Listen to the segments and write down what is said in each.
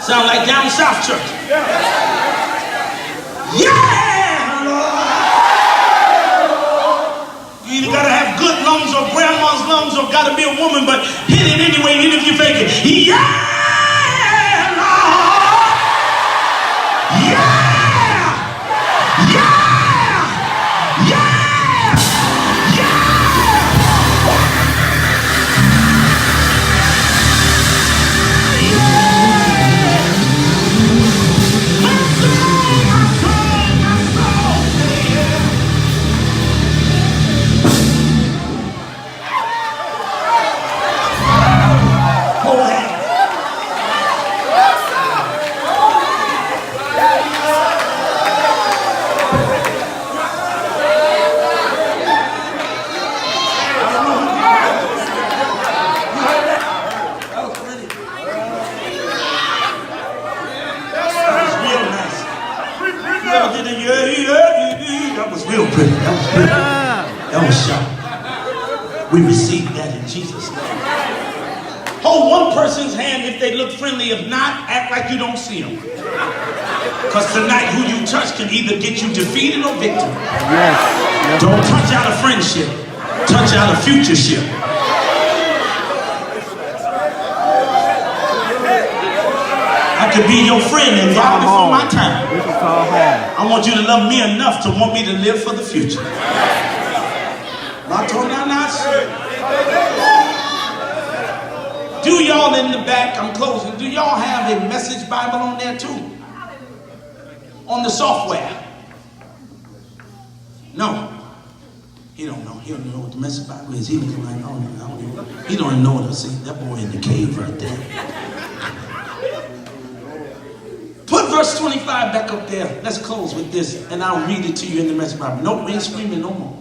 Sound like down south church. Yeah, Lord. You either gotta have good lungs or grandma's lungs or gotta be a woman, but hit it anyway, even if you fake it. Yeah, Lord. Yeah. Yeah. That was sharp. We received that in Jesus' name. Hold one person's hand if they look friendly. If not, act like you don't see them. Because tonight, who you touch can either get you defeated or victory. Yes. Don't touch out a friendship. Touch out a future ship. I could be your friend and die before my time. I want you to love me enough to want me to live for the future. Do y'all in the back, I'm closing, do y'all have a message Bible on there too? On the software? No. He don't know. He don't know what the message Bible is. He was like, oh, no, he don't even know what to see. That boy in the cave right there. Put verse 25 back up there. Let's close with this, and I'll read it to you in the message Bible. No, we ain't screaming no more.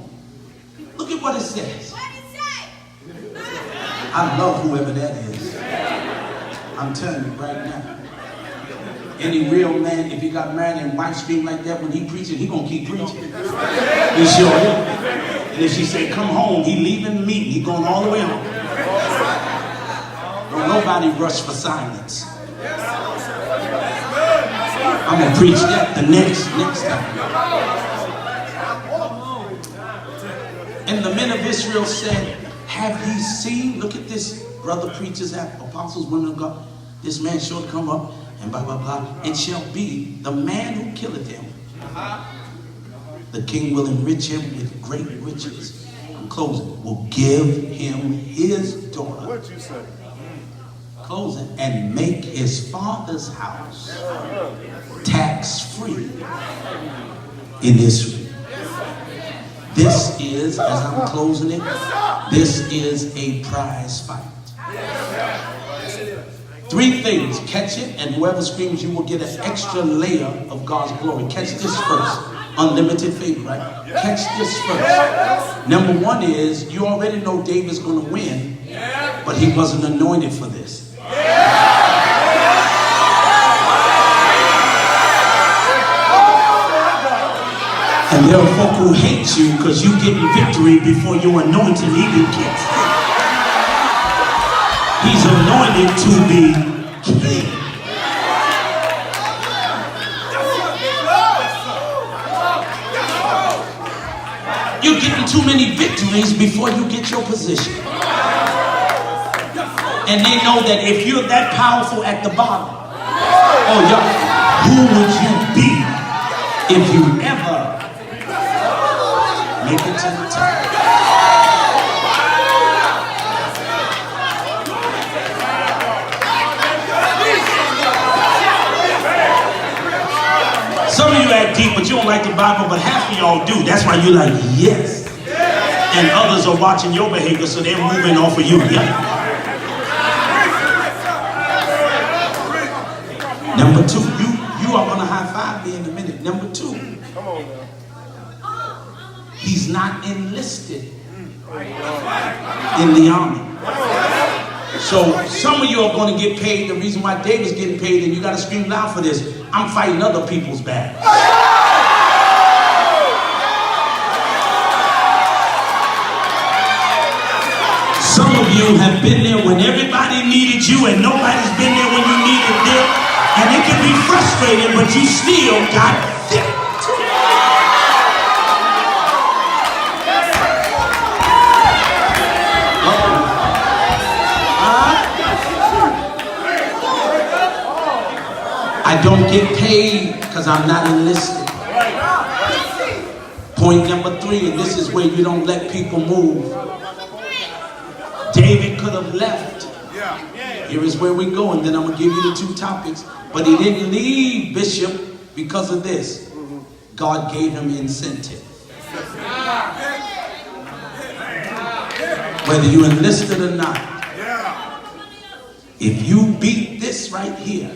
Look at what it says. I love whoever that is. I'm telling you right now. Any real man, if he got married and wife scream like that when he preaching, he gonna keep preaching. He sure will. And if she say, come home, he leaving the meeting. He going all the way home. Don't nobody rush for silence. I'm gonna preach that the next time. And the men of Israel said, have ye seen, look at this, brother preachers, apostles, women of God, this man shall come up and blah, blah, blah. It shall be the man who killeth him. The king will enrich him with great riches. I'm closing. Will give him his daughter. What'd you say? Closing. And make his father's house tax-free in Israel. This is, as I'm closing it, this is a prize fight. 3 things. Catch it, and whoever screams, you will get an extra layer of God's glory. Catch this first. Unlimited favor, right? Catch this first. Number 1 is, you already know David's going to win, but he wasn't anointed for this. And there are folk who hate you because you getting victory before your anointing even gets there. He's anointed to be king. You're getting too many victories before you get your position. And they know that if you're that powerful at the bottom, oh y'all, who would you be if you ever make it to the top? Some of you act deep, but you don't like the Bible, but half of y'all do. That's why you're like, yes. And others are watching your behavior, so they're moving off of you. Yeah. Number 2, you are going to high five me in a minute. Number 2, he's not enlisted in the army. So some of you are going to get paid. The reason why David's getting paid, and you got to scream loud for this, I'm fighting other people's battles. Some of you have been there when everybody needed you and nobody's been there when you needed them. And be frustrated, but you still got victory. I don't get paid because I'm not enlisted. Point number 3, and this is where you don't let people move. David could have left. Here is where we go, and then I'm going to give you the 2 topics. But he didn't leave, Bishop, because of this. God gave him incentive. Whether you enlisted or not, if you beat this right here,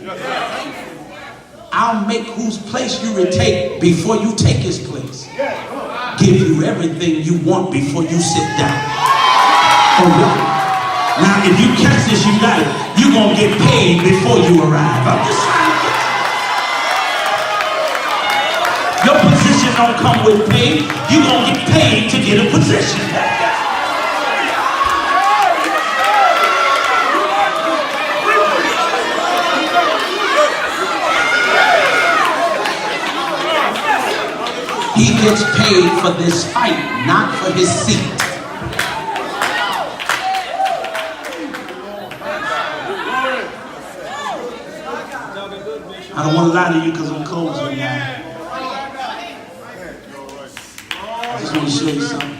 I'll make whose place you retake before you take his place. Give you everything you want before you sit down. Now, if you catch this, you got it. You're going to get paid before you arrive. I'm just trying to get you. Your position don't come with pay. You're going to get paid to get a position. He gets paid for this fight, not for his seat. I don't want to lie to you because I'm closing now. I just want to show you something.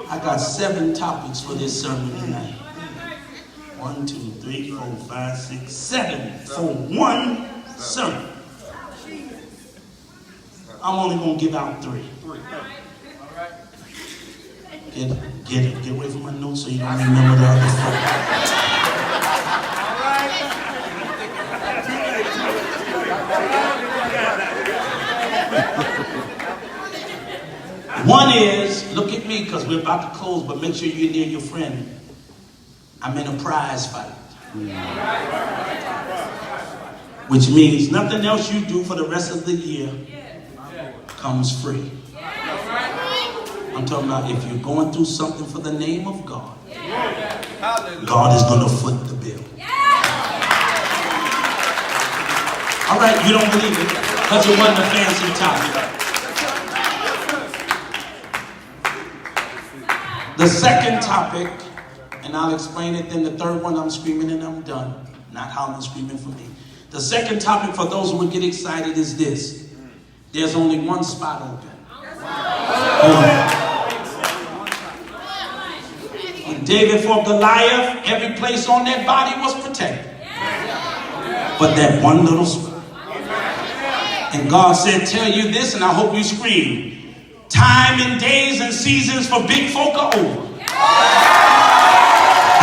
I got 7 topics for this sermon tonight. 1, 2, 3, 4, 5, 6, 7 for one sermon. I'm only going to give out 3. Get away from my notes so you don't remember the other stuff. One is, look at me because we're about to close, but make sure you're near your friend. I'm in a prize fight. Which means nothing else you do for the rest of the year comes free. I'm talking about if you're going through something for the name of God, God is going to foot the bill. All right, you don't believe it because it wasn't a fancy topic. The second topic, and I'll explain it, then the third one I'm screaming and I'm done. Not howling and screaming for me. The second topic for those who would get excited is this. There's only one spot open. When David fought Goliath, every place on that body was protected. But that one little spot. And God said, tell you this, and I hope you scream. Time and days and seasons for big folk are over.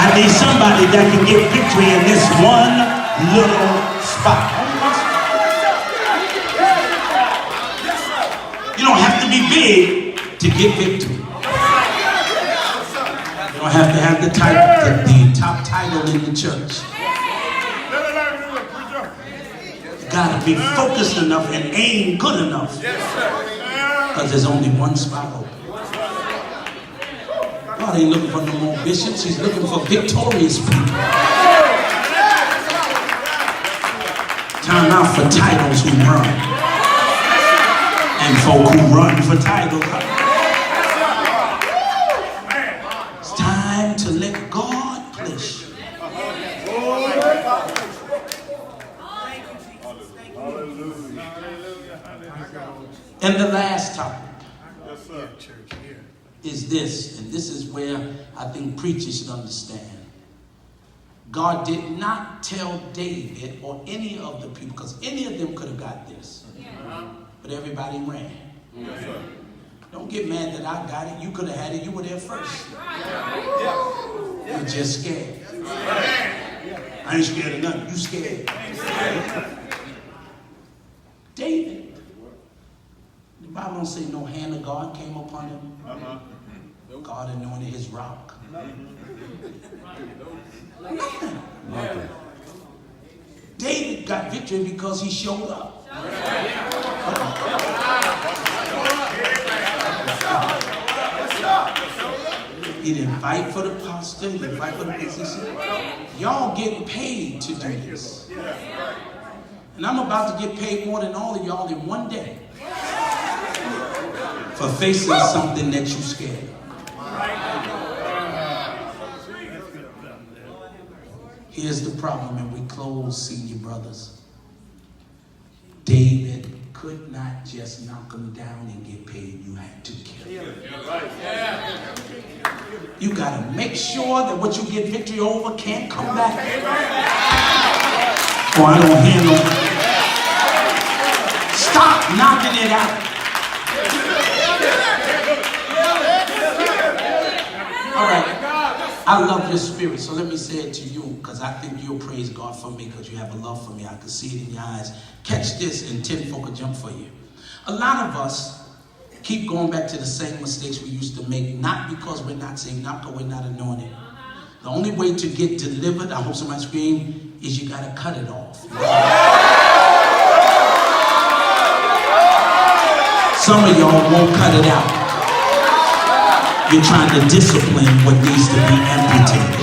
I need somebody that can get victory in this one little spot. You don't have to be big to get victory. You don't have to have the top title in the church. You gotta be focused enough and aim good enough. Because there's only one spot open. God ain't looking for no more bishops. He's looking for victorious people. Time out for titles who run. And folk who run for titles. It's time to let God push. And the last topic is this, and this is where I think preachers should understand. God did not tell David or any of the people, because any of them could have got this, but everybody ran. Don't get mad that I got it. You could have had it. You were there first. You're just scared. I ain't scared of nothing. You scared. David. The Bible don't say no hand of God came upon him. God anointed his rock. Nothing. David got victory because he showed up. He didn't fight for the pastor. He didn't fight for the position. Y'all getting paid to do this. And I'm about to get paid more than all of y'all in one day for facing something that you scared of. Here's the problem, and we close, senior brothers. David could not just knock him down and get paid. You had to kill him. You got to make sure that what you get victory over can't come back. Oh, I don't hear no. Stop knocking it out. All right. I love your spirit, so let me say it to you, because I think you'll praise God for me because you have a love for me. I can see it in your eyes. Catch this, and 10 folk will jump for you. A lot of us keep going back to the same mistakes we used to make, not because we're not saved, not because we're not anointed. The only way to get delivered, I hope somebody scream, is you got to cut it off. Some of y'all won't cut it out. You're trying to discipline what needs to be amputated.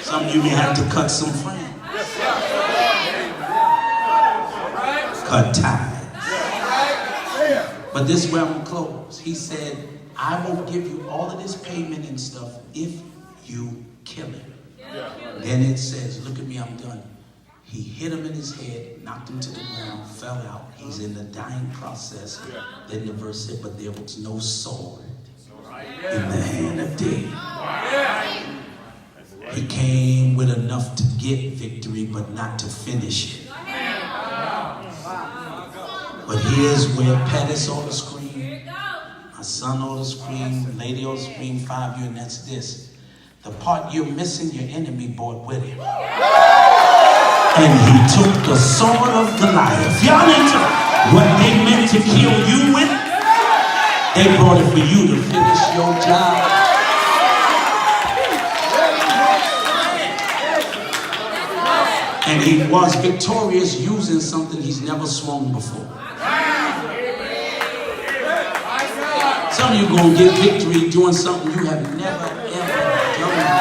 Some of you may have to cut some friends. Cut ties. But this is where I'm going to close. He said, I will give you all of this payment and stuff if you kill him. Then it says, look at me, I'm done. He hit him in his head, knocked him to the ground, fell out. He's in the dying process. Then the verse said, but there was no sword in the hand of David. He came with enough to get victory, but not to finish it. But here's where Pettis ought to scream, my son ought to scream, lady ought to scream, 5 years, and that's this. The part you're missing, your enemy brought with him. And he took the sword of Goliath. Y'all need to, what they meant to kill you with, they brought it for you to finish your job. And he was victorious using something he's never swung before. Some of you are going to get victory doing something you have never, ever done.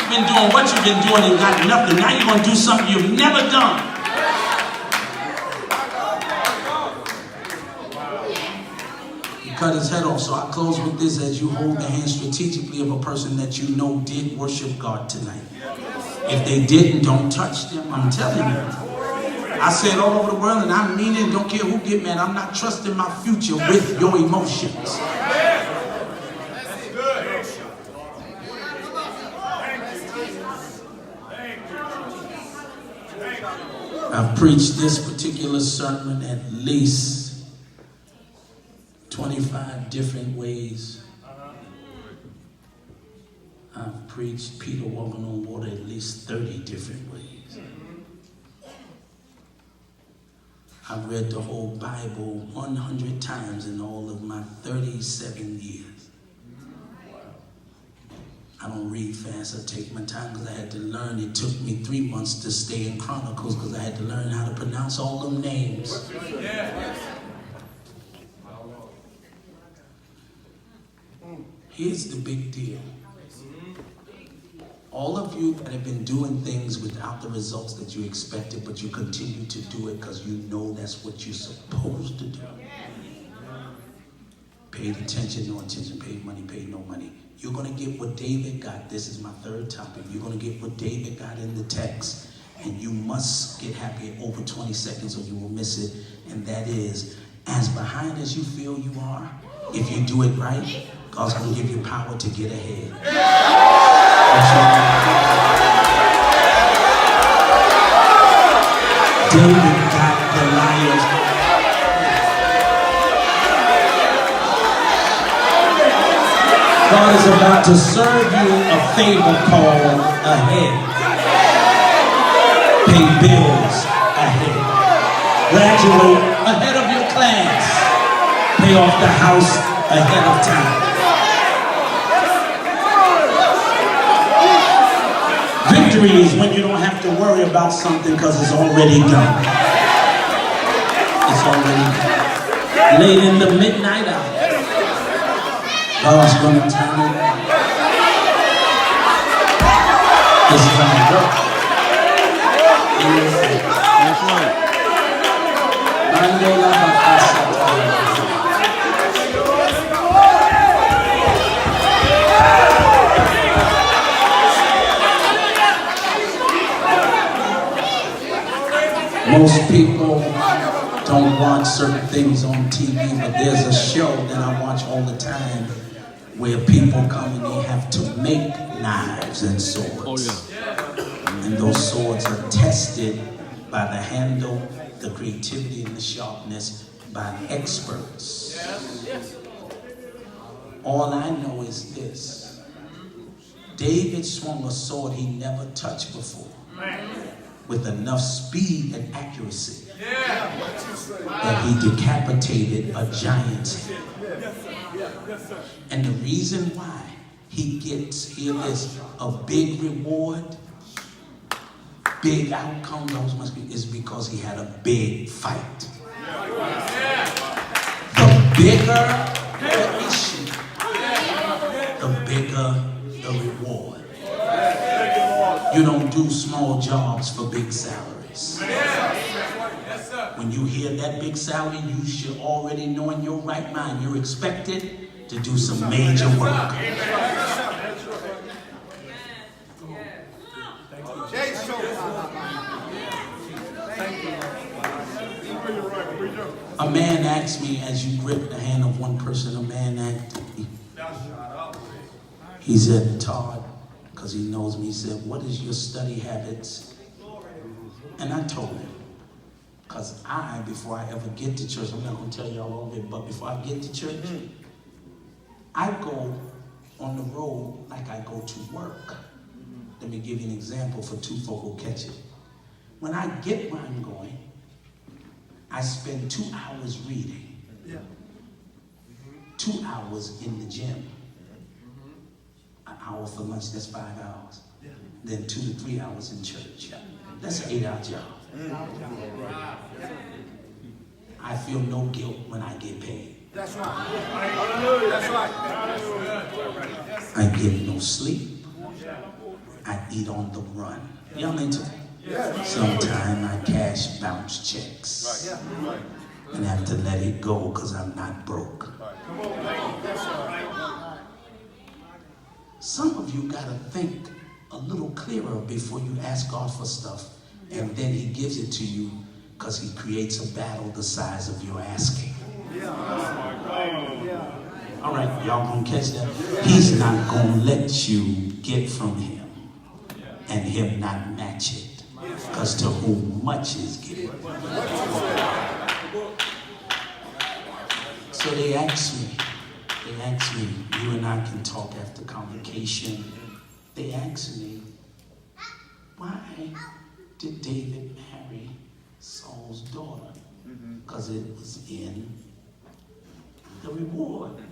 Been doing what you've been doing and got nothing. Now you're going to do something you've never done. He cut his head off. So I close with this as you hold the hand strategically of a person that you know did worship God tonight. If they didn't, don't touch them. I'm telling you. I say it all over the world and I mean it. Don't care who get mad. I'm not trusting my future with your emotions. I've preached this particular sermon at least 25 different ways. I've preached Peter walking on water at least 30 different ways. I've read the whole Bible 100 times in all of my 37 years. I don't read fast. I take my time because I had to learn. It took me 3 months to stay in Chronicles because I had to learn how to pronounce all them names. Here's the big deal. All of you that have been doing things without the results that you expected, but you continue to do it because you know that's what you're supposed to do. Paid attention, no attention. Paid money, paid no money. You're going to get what David got. This is my third topic. You're going to get what David got in the text. And you must get happy over 20 seconds or you will miss it. And that is, as behind as you feel you are, if you do it right, God's going to give you power to get ahead. David got Goliath. God is about to serve you a favor called ahead. Pay bills ahead. Graduate ahead of your class. Pay off the house ahead of time. Victory is when you don't have to worry about something because it's already done. It's already done. Late in the midnight hour, God's going to turn it around. This is how it goes. That's right. Most people don't watch certain things on TV, but there's a show that I watch all the time where people come and they have to make knives and swords. Oh, yeah. And those swords are tested by the handle, the creativity, and the sharpness by experts. All I know is this. David swung a sword he never touched before with enough speed and accuracy that he decapitated a giant's head. And the reason why he gets, hear this, a big reward, big outcome, is because he had a big fight. The bigger the issue, the bigger the reward. You don't do small jobs for big salaries. When you hear that big salary, you should already know in your right mind you're expected to do some major work. A man asked me, as you grip the hand of one person, a man asked me, he said, Todd, because he knows me, he said, what is your study habits? And I told him, because before I ever get to church, I'm not going to tell y'all all of it, but before I get to church, I go on the road like I go to work. Let me give you an example for two folk who catch it. When I get where I'm going, I spend 2 hours reading, 2 hours in the gym, an hour for lunch, that's 5 hours. Then 2 to 3 hours in church. That's an 8-hour job. I feel no guilt when I get paid. That's right. That's right. I get no sleep. I eat on the run. Y'all into it? Sometimes I cash bounce checks and have to let it go because I'm not broke. Some of you got to think a little clearer before you ask God for stuff, and then he gives it to you because he creates a battle the size of your asking. All right, y'all gonna catch that? He's not gonna let you get from him and him not match it. Because to whom much is given. So they asked me, you and I can talk after Convocation. They asked me, why did David marry Saul's daughter? Because it was in the reward.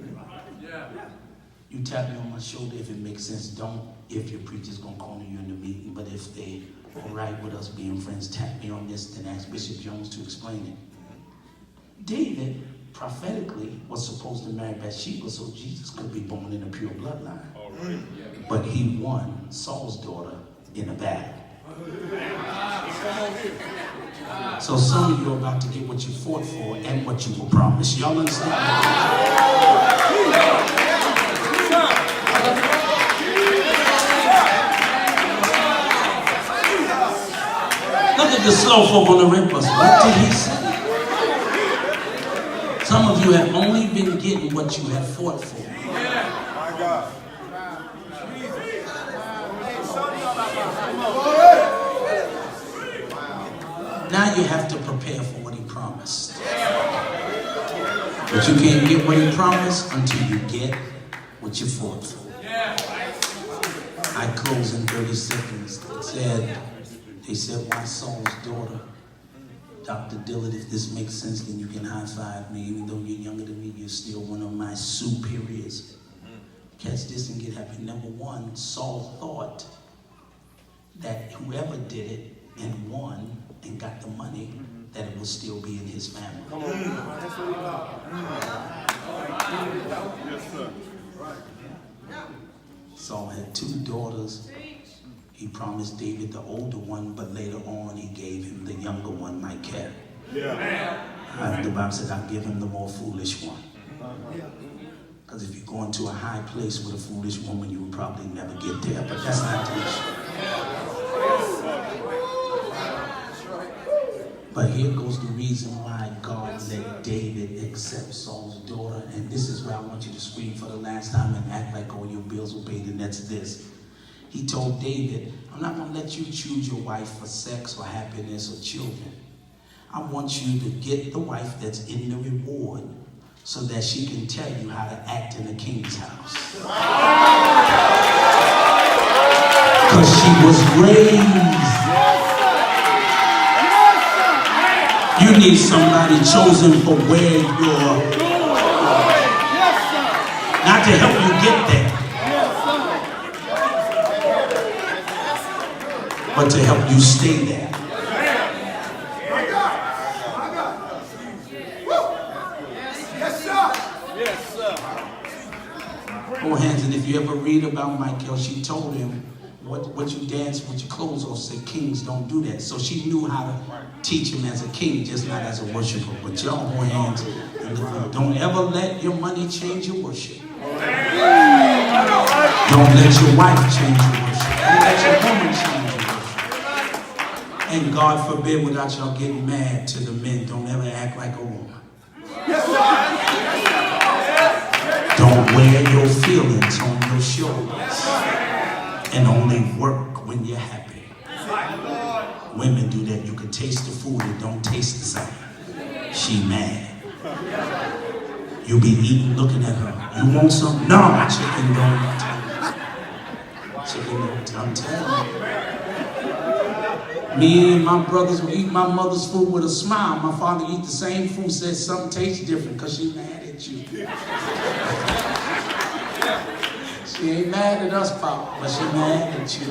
You tap me on my shoulder if it makes sense. Don't, if your preacher's gonna corner you in the meeting, but if they all right with us being friends, tap me on this, then ask Bishop Jones to explain it. David prophetically was supposed to marry Bathsheba so Jesus could be born in a pure bloodline. But he won Saul's daughter in a battle. So some of you are about to get what you fought for and what you were promised. Y'all understand? Look at the slow folk on the red bus. What did he say? Some of you have only been getting what you have fought for. My God. Now you have to prepare for what he promised. But you can't get what he promised until you get what you fought for. I close in 30 seconds. They said, why Saul's daughter? Dr. Dillard, if this makes sense, then you can high-five me. Even though you're younger than me, you're still one of my superiors. Catch this and get happy. Number one, Saul thought that whoever did it and won and got the money, that it would still be in his family. Come on. Yes, sir. Saul had 2 daughters. He promised David the older one, but later on he gave him the younger one, Michael. The Bible said, I'll give him the more foolish one. Because if you go into a high place with a foolish woman, you will probably never get there. But that's not the issue. But here goes the reason why God let David accept Saul's daughter. And this is where I want you to scream for the last time and act like all your bills were paid, and that's this. He told David, I'm not going to let you choose your wife for sex or happiness or children. I want you to get the wife that's in the reward so that she can tell you how to act in a king's house. Because she was raised. You need somebody chosen for where you're, not to help you get there, but to help you stay there. Hold hands, and if you ever read about Michael, she told him, what you dance with your clothes off, said kings don't do that. So she knew how to teach him as a king, just not as a worshiper. But y'all hold hands, and don't ever let your money change your worship. Don't let your wife change your worship. Don't let your woman change your worship. And God forbid, without y'all getting mad to the men, don't ever act like a woman. Don't wear your feelings on your shoulders and only work when you're happy. Women do that. You can taste the food, it don't taste the same. She mad. You be eating, looking at her. You want some? No, my chicken don't. Chicken don't. I'm telling you. Me and my brothers would eat my mother's food with a smile. My father eat the same food, says something tastes different because she mad at you. She ain't mad at us, Pop, but she mad at you.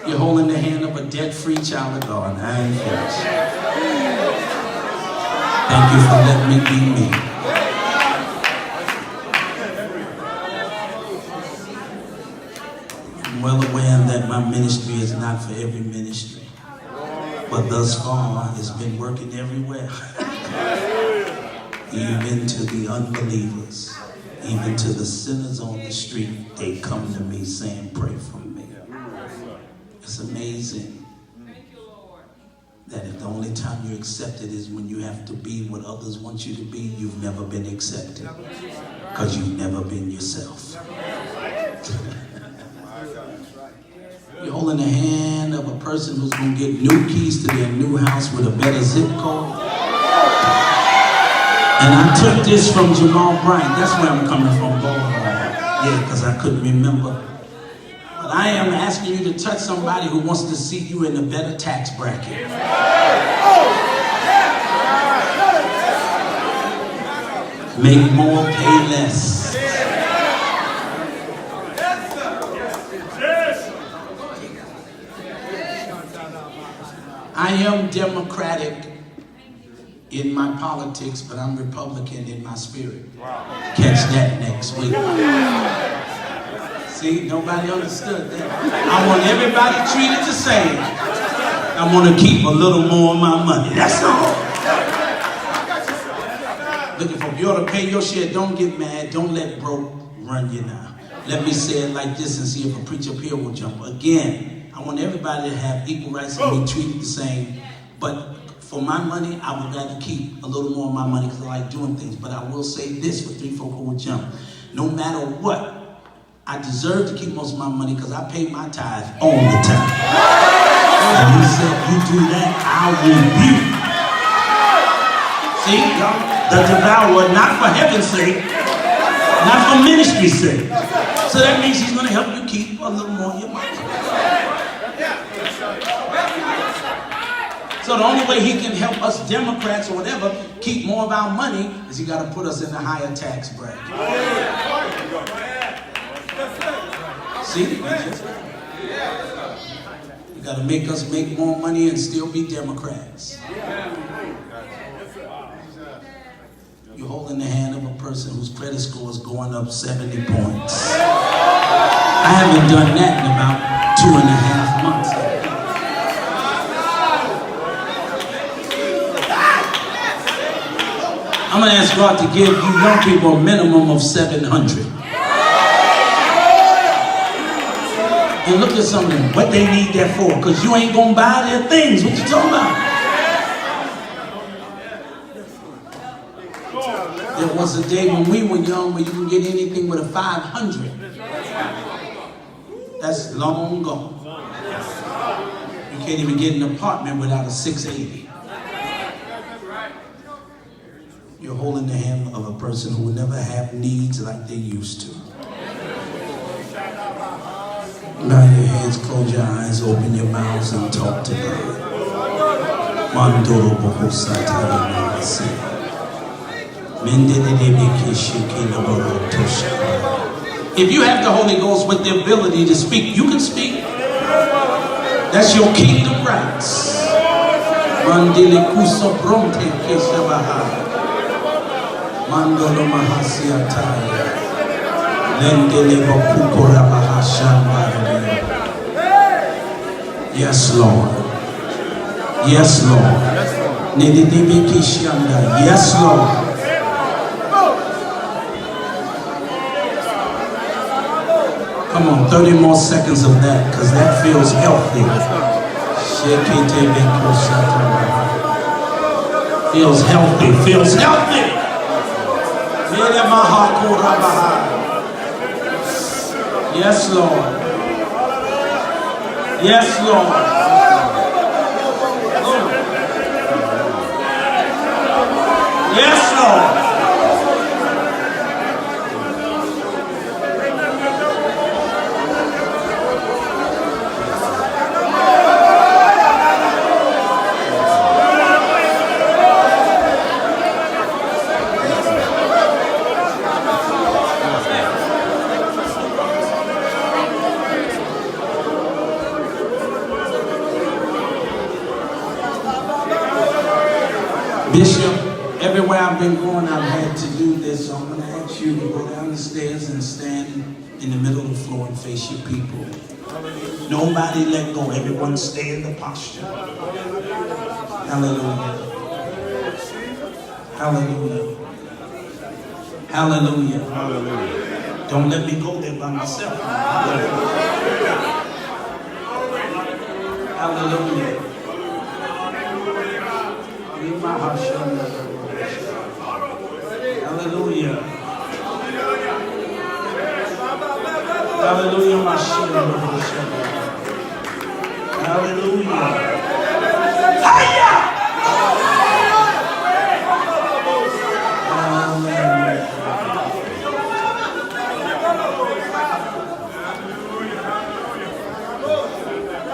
You're holding the hand of a debt-free child of God. I ain't finished. Thank you for letting me be me. I'm well aware that my ministry is not for every ministry, but thus far it's been working everywhere. Even to the unbelievers, even to the sinners on the street, they come to me saying, pray for me. It's amazing that if the only time you're accepted is when you have to be what others want you to be, you've never been accepted because you've never been yourself. You're holding the hand of a person who's going to get new keys to their new house with a better zip code. And I took this from Jamal Bryant. That's where I'm coming from, Baltimore. Yeah, because I couldn't remember. But I am asking you to touch somebody who wants to see you in a better tax bracket. Make more, pay less. I am Democratic in my politics, but I'm Republican in my spirit. Catch that next week. See, nobody understood that. I want everybody treated the same. I want to keep a little more of my money. That's all. Looking for you ought to pay your share. Don't get mad. Don't let broke run you now. Let me say it like this and see if a preacher up here will jump. Again, I want everybody to have equal rights and be treated the same. But for my money, I would rather keep a little more of my money because I like doing things. But I will say this for three folk who will jump. No matter what, I deserve to keep most of my money because I pay my tithe all the time. And he said, you do that, I'll rebuke. See, y'all, the devourer, not for heaven's sake, not for ministry's sake. So that means he's going to help you keep a little more of your money. So the only way he can help us Democrats or whatever keep more of our money is he got to put us in a higher tax bracket. See? You got to make us make more money and still be Democrats. You're holding the hand of a person whose credit score is going up 70 points. I haven't done that in about 2.5 months. I'm going to ask God to give you young people a minimum of 700. And look at some of them, what they need that for, because you ain't going to buy their things. What you talking about? There was a day when we were young where you can get anything with a 500. That's long gone. You can't even get an apartment without a 680. You're holding the hand of a person who will never have needs like they used to. Bow your heads, close your eyes, open your mouths, and talk to God. If you have the Holy Ghost with the ability to speak, you can speak. That's your kingdom rights. Mandolo Mahasiataya. Yes, Lord. Yes, Lord. Yes, Lord. Come on, 30 more seconds of that, because that feels healthy. Feels healthy. Feels healthy. Yes, Lord. Yes, Lord. Yes, Lord. Bishop, everywhere I've been going, I've had to do this, so I'm going to ask you to go down the stairs and stand in the middle of the floor and face your people. Nobody let go. Everyone stay in the posture. Hallelujah. Hallelujah. Hallelujah. Hallelujah. Don't let me go there by myself. Hallelujah. Hallelujah. Hallelujah. Hallelujah, my shield. Hallelujah. Hallelujah.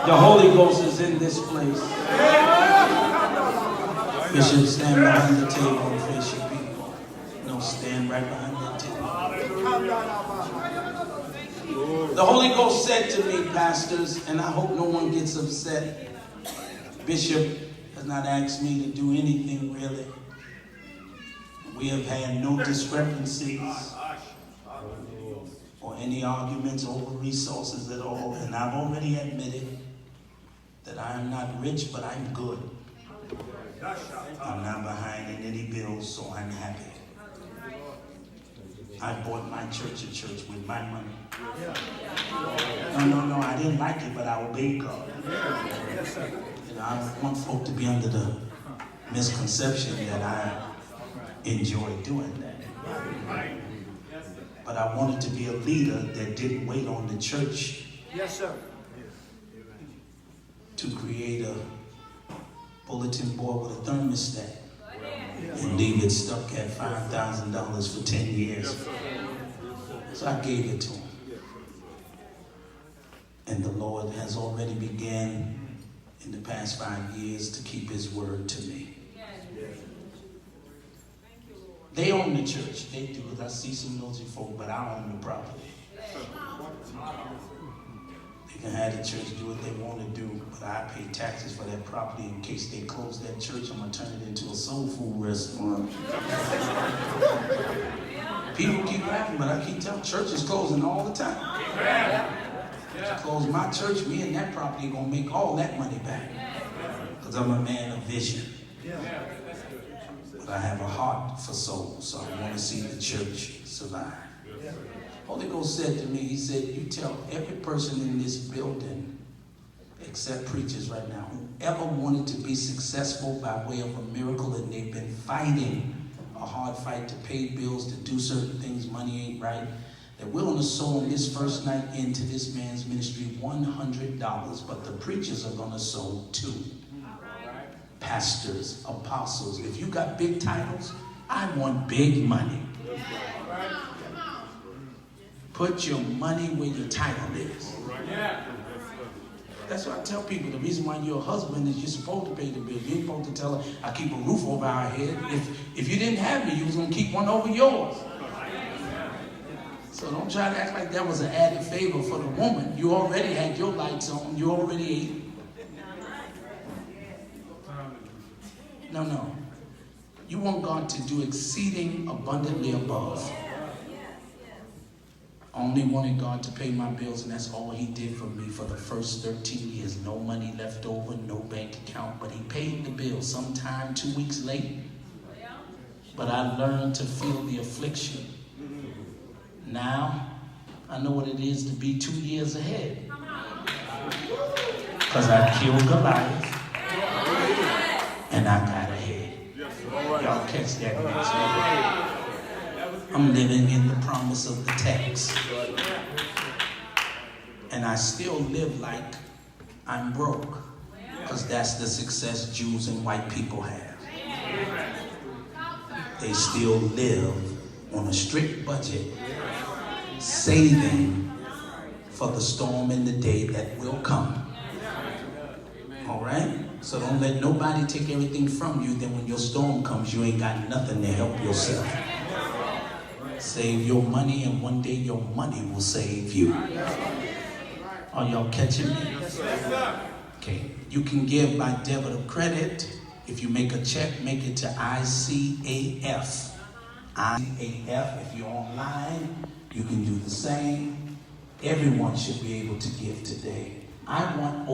The Holy Ghost is in this place. Bishop, stand behind the table and face your people. No, stand right behind that table. The Holy Ghost said to me, pastors, and I hope no one gets upset. Bishop has not asked me to do anything really. We have had no discrepancies or any arguments over resources at all. And I've already admitted that I am not rich, but I'm good. I'm not behind in any bills, so I'm happy. I bought my church a church with my money. No, I didn't like it, but I obeyed God. I don't want folk to be under the misconception that I enjoy doing that. But I wanted to be a leader that didn't wait on the church to create a bulletin board with a thermostat and leave it stuck at $5,000 for 10 years. So I gave it to him. And the Lord has already began in the past 5 years to keep his word to me. They own the church. They do, because I see some nosy folk, but I own the property. They can have the church do what they want to do, but I pay taxes for that property in case they close that church. I'm going to turn it into a soul food restaurant. People keep laughing, but I keep telling church is closing all the time. To close my church, me and that property are going to make all that money back. Because I'm a man of vision. But I have a heart for souls, so I want to see the church survive. Holy Ghost said to me, he said, you tell every person in this building, except preachers right now, whoever wanted to be successful by way of a miracle and they've been fighting a hard fight to pay bills, to do certain things, money ain't right, that we're going to sow on this first night into this man's ministry $100, but the preachers are going to sow $2. Pastors, apostles, if you got big titles, I want big money. Put your money where your title is. That's what I tell people. The reason why you're a husband is you're supposed to pay the bill. You ain't supposed to tell her, I keep a roof over our head. If you didn't have me, you was going to keep one over yours. So don't try to act like that was an added favor for the woman. You already had your lights on. You already ate. No. You want God to do exceeding abundantly above. I only wanted God to pay my bills, and that's all he did for me for the first 13 years. No money left over, no bank account, but he paid the bill sometime 2 weeks late. But I learned to feel the affliction. Now, I know what it is to be 2 years ahead. Because I killed Goliath, and I got ahead. Y'all catch that next week. I'm living in the promise of the text. And I still live like I'm broke. Because that's the success Jews and white people have. They still live on a strict budget, saving for the storm in the day that will come. All right? So don't let nobody take everything from you. Then when your storm comes, you ain't got nothing to help yourself. Save your money, and one day your money will save you. Are y'all catching me? Okay. You can give by debit or credit. If you make a check, make it to ICAF. ICAF. If you're online, you can do the same. Everyone should be able to give today. I want